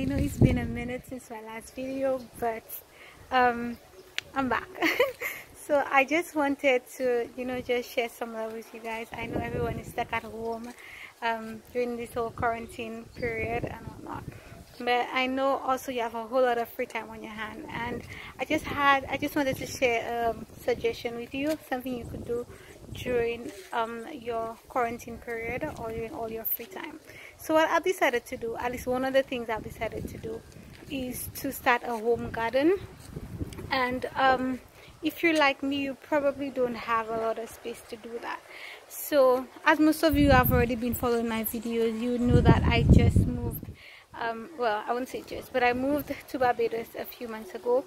I know it's been a minute since my last video, but I'm back. So I just wanted to, just share some love with you guys. I know everyone is stuck at home during this whole quarantine period and whatnot, but I know also you have a whole lot of free time on your hand, and I just wanted to share a suggestion with you, something you could do during your quarantine period or during all your free time. So what I've decided to do, at least one of the things I've decided to do, is to start a home garden. And if you're like me, you probably don't have a lot of space to do that. So as most of you have already been following my videos, you know that I just moved, well, I wouldn't say just, but I moved to Barbados a few months ago.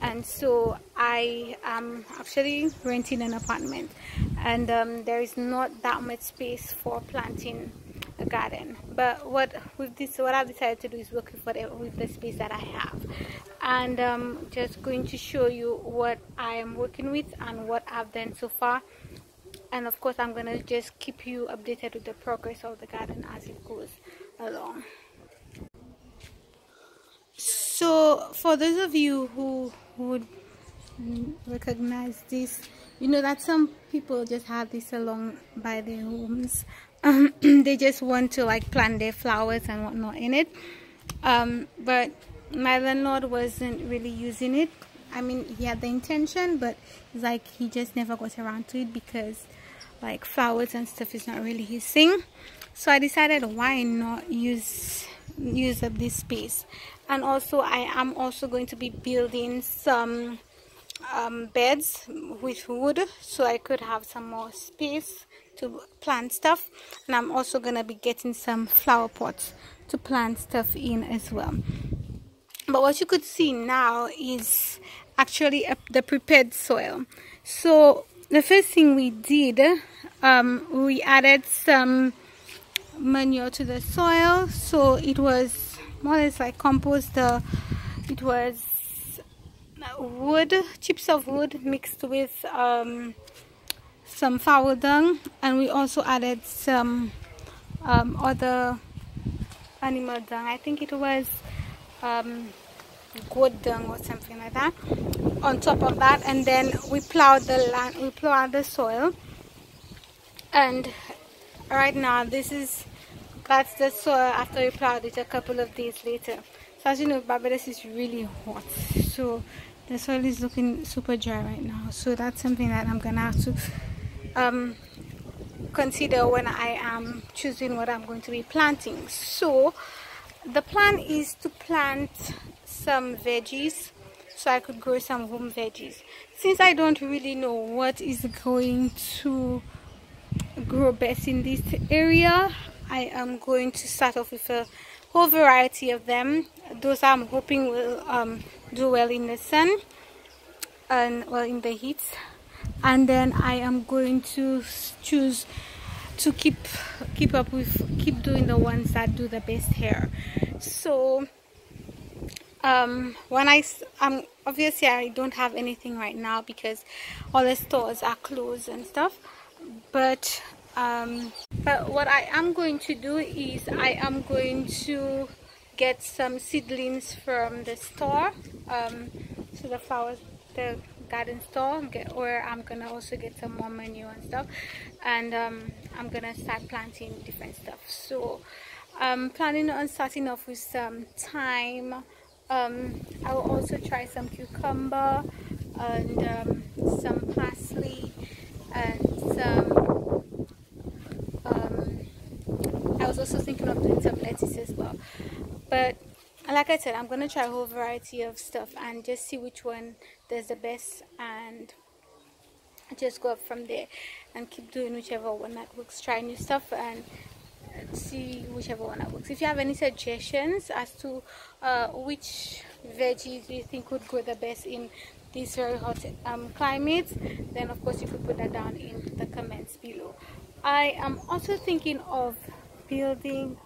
And so I am actually renting an apartment, and there is not that much space for planting a garden. But what I've decided to do is work with the space that I have, and just going to show you what I am working with and what I've done so far. And of course, I'm gonna just keep you updated with the progress of the garden as it goes along. So for those of you who would recognize this, you know that some people just have this along by their homes. They just want to like plant their flowers and whatnot in it, but my landlord wasn't really using it. I mean, he had the intention, but it's like he just never got around to it because like flowers and stuff is not really his thing. So I decided, why not use up this space. And also I am also going to be building some beds with wood, so I could have some more space to plant stuff. And I'm also going to be getting some flower pots to plant stuff in as well. But what you could see now is actually the prepared soil. So the first thing we did, we added some manure to the soil, so it was more or less like compost. It was wood, chips of wood mixed with some fowl dung, and we also added some other animal dung. I think it was goat dung or something like that on top of that. And then we plowed the land, we plowed the soil, and right now that's the soil after we plowed it a couple of days later. So as you know, Barbados is really hot, so the soil is looking super dry right now. So that's something that I'm gonna have to consider when I am choosing what I'm going to be planting. So the plan is to plant some veggies, so I could grow some home veggies. Since I don't really know what is going to grow best in this area, I am going to start off with a whole variety of them. Those I'm hoping will do well in the sun and well in the heat, and then I am going to choose to keep doing the ones that do the best here. So when obviously I don't have anything right now because all the stores are closed and stuff, but what I am going to do is I am going to get some seedlings from the store, so the garden store, where I'm gonna also get some more manure and stuff, and I'm gonna start planting different stuff. So I'm planning on starting off with some thyme. I will also try some cucumber and some parsley and some I was also thinking of doing some lettuce as well. But like I said, I'm going to try a whole variety of stuff and just see which one does the best, and just go up from there and keep doing whichever one that works. Try new stuff and see whichever one that works. If you have any suggestions as to which veggies you think would grow the best in this very hot climate, then of course you could put that down in the comments below. I am also thinking of building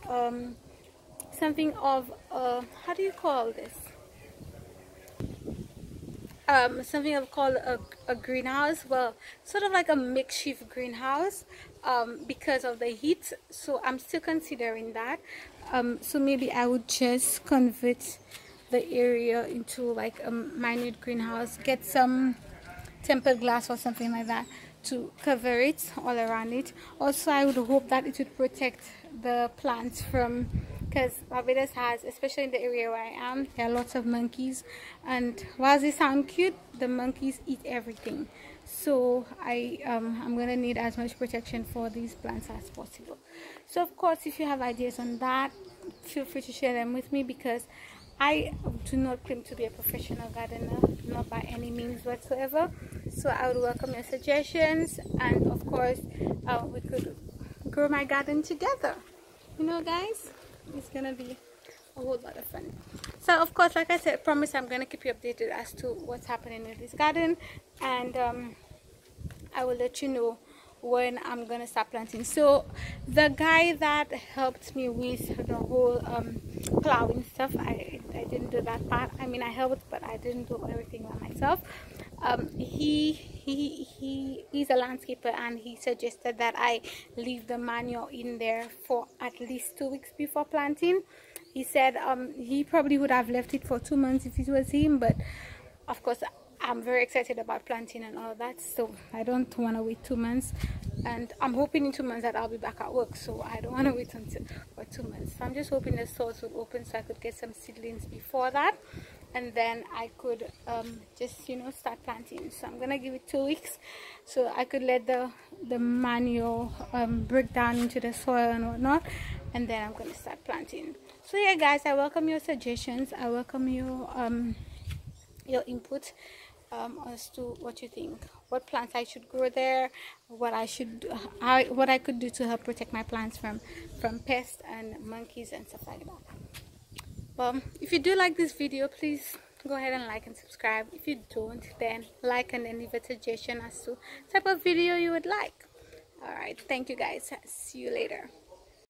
something of how do you call this, something I've called a greenhouse. Well, sort of like a makeshift greenhouse because of the heat. So I'm still considering that. So maybe I would just convert the area into like a minute greenhouse, get some tempered glass or something like that to cover it all around it. Also, I would hope that it would protect the plants from, because Barbados has, especially in the area where I am, there are lots of monkeys, and while they sound cute, the monkeys eat everything. So I'm gonna need as much protection for these plants as possible. So of course, if you have ideas on that, feel free to share them with me, because I do not claim to be a professional gardener, not by any means whatsoever. So I would welcome your suggestions, and of course we could grow my garden together, you know guys. It's gonna be a whole lot of fun. So of course, like I said, I promise I'm gonna keep you updated as to what's happening with this garden, and I will let you know when I'm gonna start planting. So the guy that helped me with the whole plowing stuff, I didn't do that part. I mean, I helped, but I didn't do everything by myself. He's a landscaper, and he suggested that I leave the manure in there for at least 2 weeks before planting. He said he probably would have left it for 2 months if it was him, but of course I'm very excited about planting and all of that, so I don't want to wait 2 months, and I'm hoping in 2 months that I'll be back at work, so I don't want to wait for 2 months. So I'm just hoping the source would open so I could get some seedlings before that, and then I could just, you know, start planting. So I'm gonna give it 2 weeks so I could let the manure break down into the soil and whatnot, and then I'm gonna start planting. So yeah guys, I welcome your suggestions, I welcome your input as to what you think, what plants I should grow there, what I could do to help protect my plants from pests and monkeys and stuff like that. Well, if you do like this video, please go ahead and like and subscribe. If you don't, then like and then leave a suggestion as to type of video you would like. All right, thank you guys, see you later.